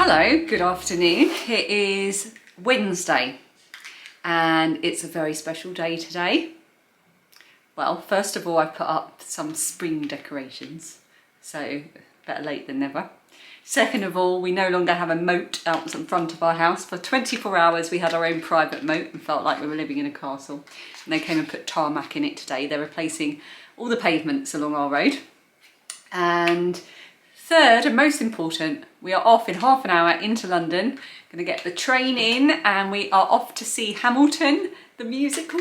Hello, good afternoon. It is Wednesday and it's a very special day today. Well, first of all, I've put up some spring decorations, so better late than never. Second of all, we no longer have a moat out in front of our house. For 24 hours we had our own private moat and felt like we were living in a castle. And they came and put tarmac in it today. They're replacing all the pavements along our road. And third, and most important, we are off in half an hour into London. Going to get the train in and we are off to see Hamilton, the musical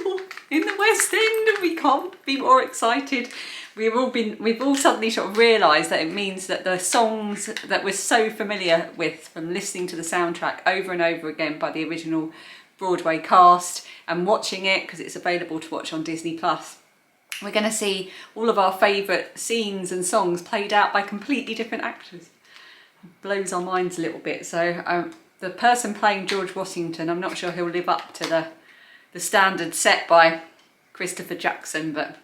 in the West End. We can't be more excited. We've all suddenly sort of realised that it means that the songs that we're so familiar with from listening to the soundtrack over and over again by the original Broadway cast and watching it because it's available to watch on Disney Plus. We're going to see all of our favourite scenes and songs played out by completely different actors. It blows our minds a little bit. So the person playing George Washington, I'm not sure he'll live up to the standard set by Christopher Jackson, but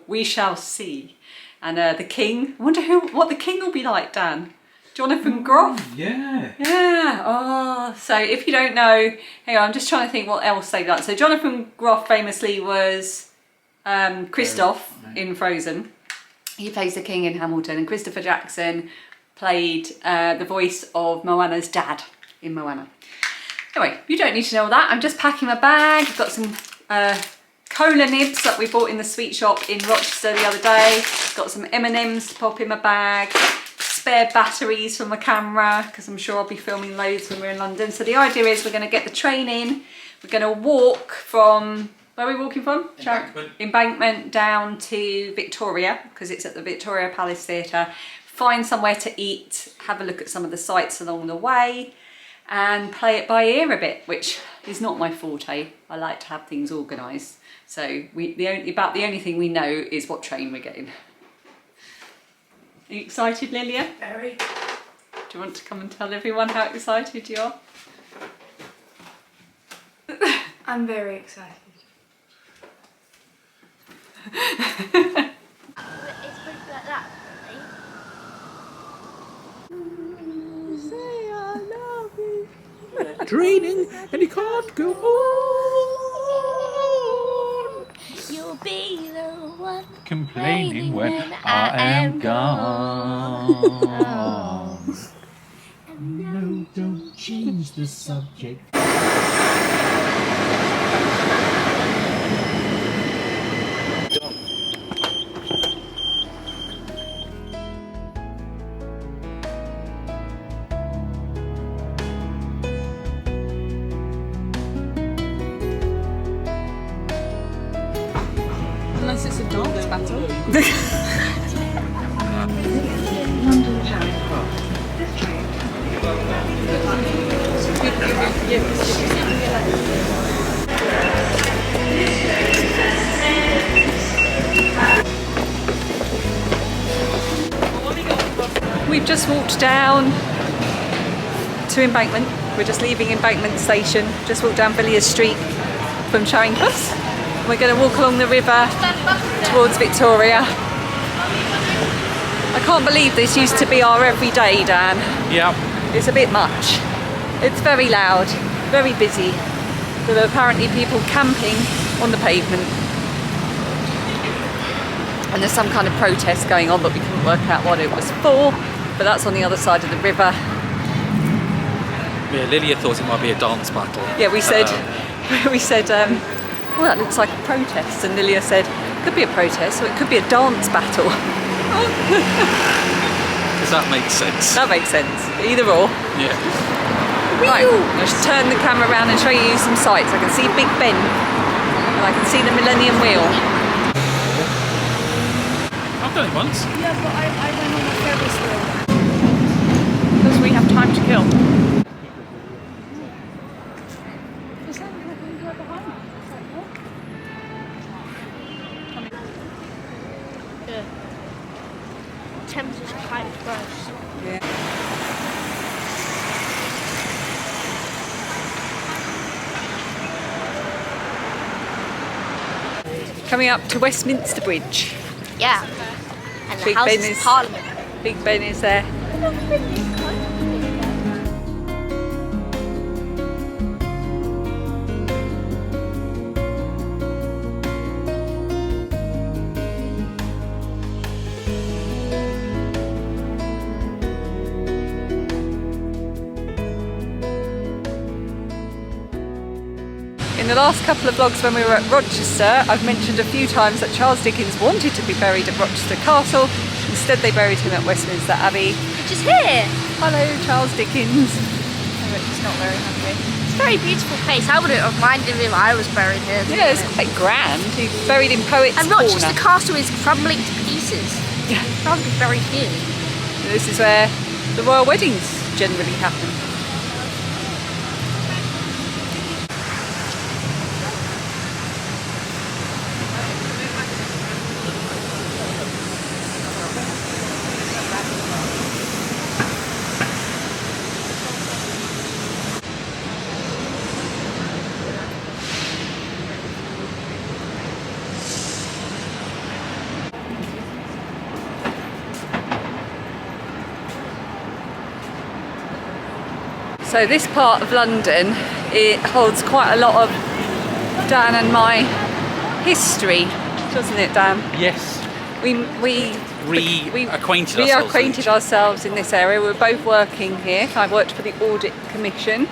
we shall see. And the King, I wonder what the King will be like, Dan. Jonathan Groff? Yeah. Yeah, oh, so if you don't know, hang on, I'm just trying to think what else they've done. So Jonathan Groff famously was Kristoff in Frozen. He plays the King in Hamilton, and Christopher Jackson played the voice of Moana's dad in Moana. Anyway, you don't need to know all that. I'm just packing my bag. I've got some cola nibs that we bought in the sweet shop in Rochester the other day. Got some M&Ms to pop in my bag. Spare batteries for my camera because I'm sure I'll be filming loads when we're in London. So the idea is we're going to get the train in. We're going to walk from, where are we walking from? Embankment down to Victoria because it's at the Victoria Palace Theatre. Find somewhere to eat, have a look at some of the sights along the way and play it by ear a bit, which is not my forte. I like to have things organised. So the only thing we know is what train we're getting. Are you excited, Lilia? Very. Do you want to come and tell everyone how excited you are? I'm very excited. It's supposed to be like that, Say I love you. Draining and you can't go on. You'll be the one Complaining when I am gone. No, don't change the subject. Unless it's a dance battle. We've just walked down to Embankment. We're just leaving Embankment Station. Just walked down Villiers Street from Charing Cross. We're going to walk along the river towards Victoria. I can't believe this used to be our everyday, Dan. Yeah. It's a bit much. It's very loud, very busy. There are apparently people camping on the pavement. And there's some kind of protest going on, but we couldn't work out what it was for. But that's on the other side of the river. Yeah, Lilia thought it might be a dance battle. Yeah, we said, well, that looks like a protest. And Lilia said, it could be a protest, or it could be a dance battle. Does that make sense? That makes sense. Either or. Yeah. Right, let's turn the camera around and show you some sights. I can see Big Ben, and I can see the Millennium Wheel. I've done it once. Yeah, but I went on a Ferris wheel. Because we have time to kill. The temperature's quite close. Yeah. Coming up to Westminster Bridge. Yeah. And the Big House Ben of is- Parliament. Big Ben is there. in the last couple of vlogs when we were at Rochester, I've mentioned a few times that Charles Dickens wanted to be buried at Rochester Castle. Instead they buried him at Westminster Abbey. Which is here. Hello, Charles Dickens. Oh, he's not very happy. It's a very beautiful place. I wouldn't have minded if I was buried here. Yeah, it's quite grand. He's buried in Poets' And Corner. Rochester Castle is crumbling to pieces. Yeah. I'd rather be buried here. This is where the royal weddings generally happen. So this part of London, it holds quite a lot of Dan and my history, doesn't it, Dan? Yes. We Reacquainted ourselves in this area. We were both working here. I worked for the Audit Commission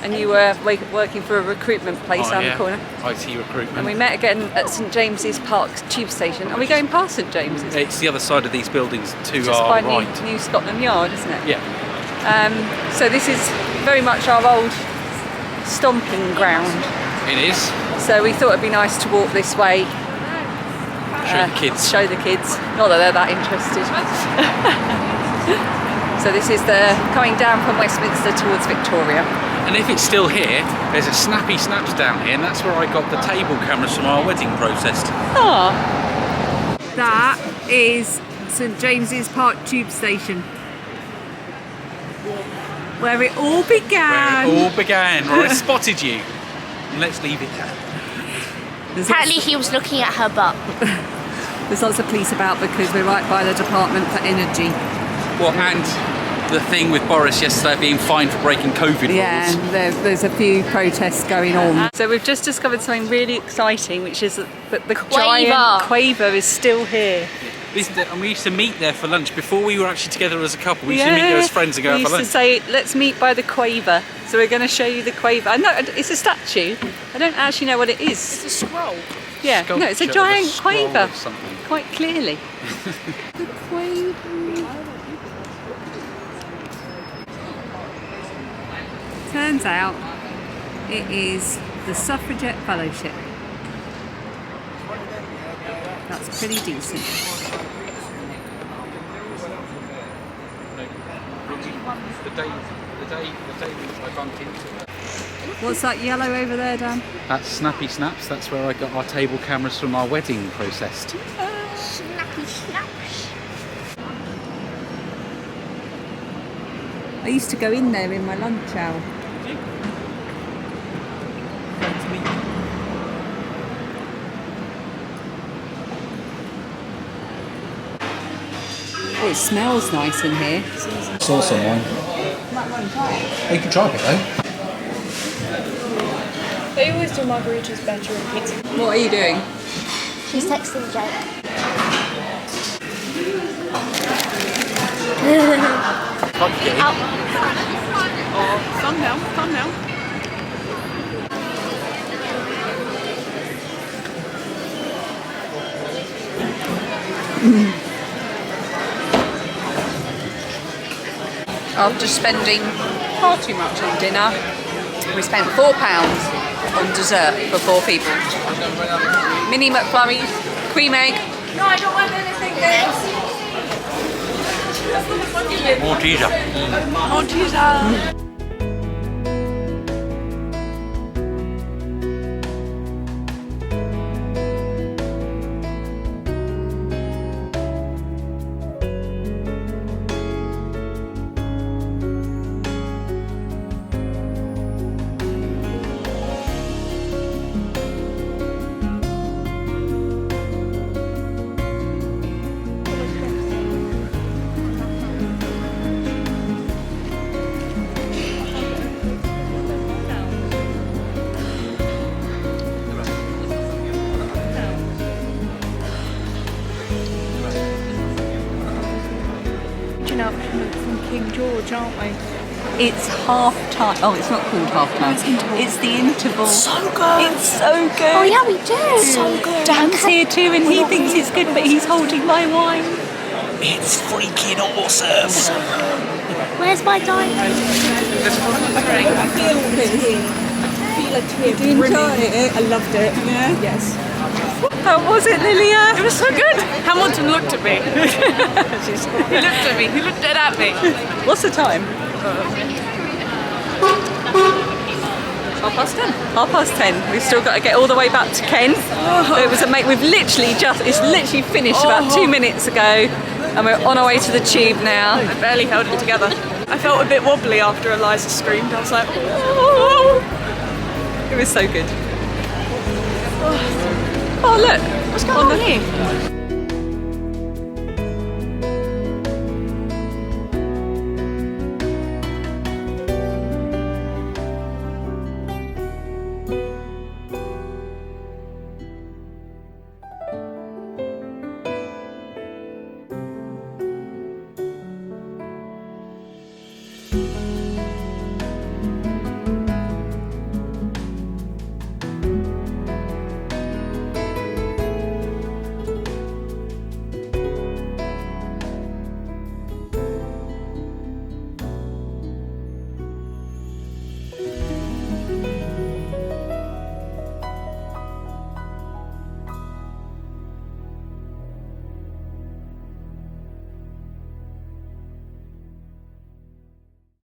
and you were working for a recruitment place down the corner. IT recruitment. And we met again at St James's Park tube station. Are we going past St James's? It's the other side of these buildings to Just our by right. New Scotland Yard, isn't it? Yeah. So this is very much our old stomping ground. It is. So we thought it'd be nice to walk this way. Show the kids. Show the kids. Not that they're that interested. So this is coming down from Westminster towards Victoria. And if it's still here, there's a Snappy Snaps down here, and that's where I got the table cameras from our wedding processed. Ah. That is St James's Park tube station. Where it all began. Where it all began. Well, I spotted you. And let's leave it there. Apparently he was looking at her butt. There's lots of police about because we're right by the Department for Energy. Well, and the thing with Boris yesterday being fined for breaking COVID rules. Yeah, there's a few protests going on. So we've just discovered something really exciting, which is that the giant Quaver is still here. And we used to meet there for lunch before we were actually together as a couple. We used to meet there as friends and go out for lunch. We used to say, let's meet by the Quaver. So we're going to show you the Quaver. I know it's a statue. I don't actually know what it is. It's a scroll. Yeah, no, it's a giant Quaver. Quite clearly. The Quaver. Turns out it is the Suffragette Fellowship. That's pretty decent. The day I bumped into it. What's that yellow over there, Dan? That's Snappy Snaps. That's where I got our table cameras from our wedding processed. Snappy snaps. I used to go in there in my lunch hour. Oh, it smells nice in here. Saw someone. Oh, you can try it though. They always do margaritas better in pizza. What are you doing? She's texting Jake. Calm down, calm down. After spending far too much on dinner, we spent £4 on dessert for 4 people. Mini McFlurries, cream egg. No, I don't want anything else. More teaser. More teaser. watching out from King George, aren't we? It's half time. Oh, it's not called half time. It's the interval. So good. It's so good. Oh yeah, we do. So good. Dan's here too, and he thinks it's good, but he's holding my wine. It's freaking awesome. Where's my diamond? I feel a tear brimming. I loved it. Yeah. Yes. How was it, Lilia? It was so good. Hamilton looked at me. He looked at me. He looked dead at me. What's the time? 10:30. 10:30. We've still got to get all the way back to Ken. It was We've it's literally finished about 2 minutes ago, and we're on our way to the tube now. I barely held it together. I felt a bit wobbly after Eliza screamed. I was like, oh. It was so good. Oh look, What's going on here?